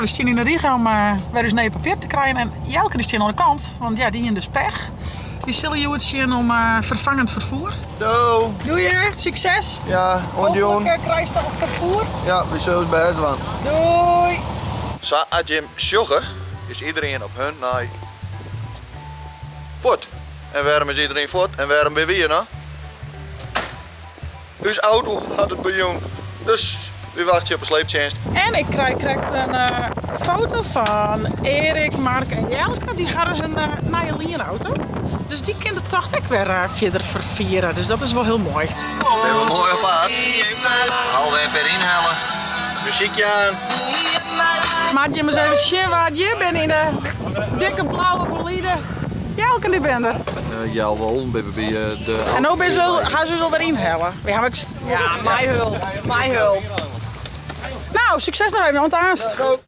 we staan in de regen om weer eens nieuw papier te krijgen. En Jelke die staat aan de kant, want ja, die in dus pech. Die zullen je het zien om vervangend vervoer. Doei. Doe je, succes. Ja, onjoen. Hopelijk krijg je toch vervoer. Ja, we zullen het best doen. Doei. Zo, als je hem sjoggen, is iedereen op hun naar voet. En waarom is iedereen voet en waarom ben we hier nou? Uw auto had het biljoen, dus we wachten op een sleepdienst. En ik krijg een foto van Erik, Mark en Jelke. Die hadden hun nieuwe leerauto. Dus die kunnen toch ook weer verder vervieren. Dus dat is wel heel mooi. We hebben een mooi apart. Alweer weer inhalen. Muziekje aan. Maat je maar eens even zien waar je bent in de dikke blauwe bolide. Jelke die bent er. Ja, wel, ben bij de... En nu gaan ze zo weer inhalen. We hebben ja, mijn hulp. Nou, succes nog even, want haast.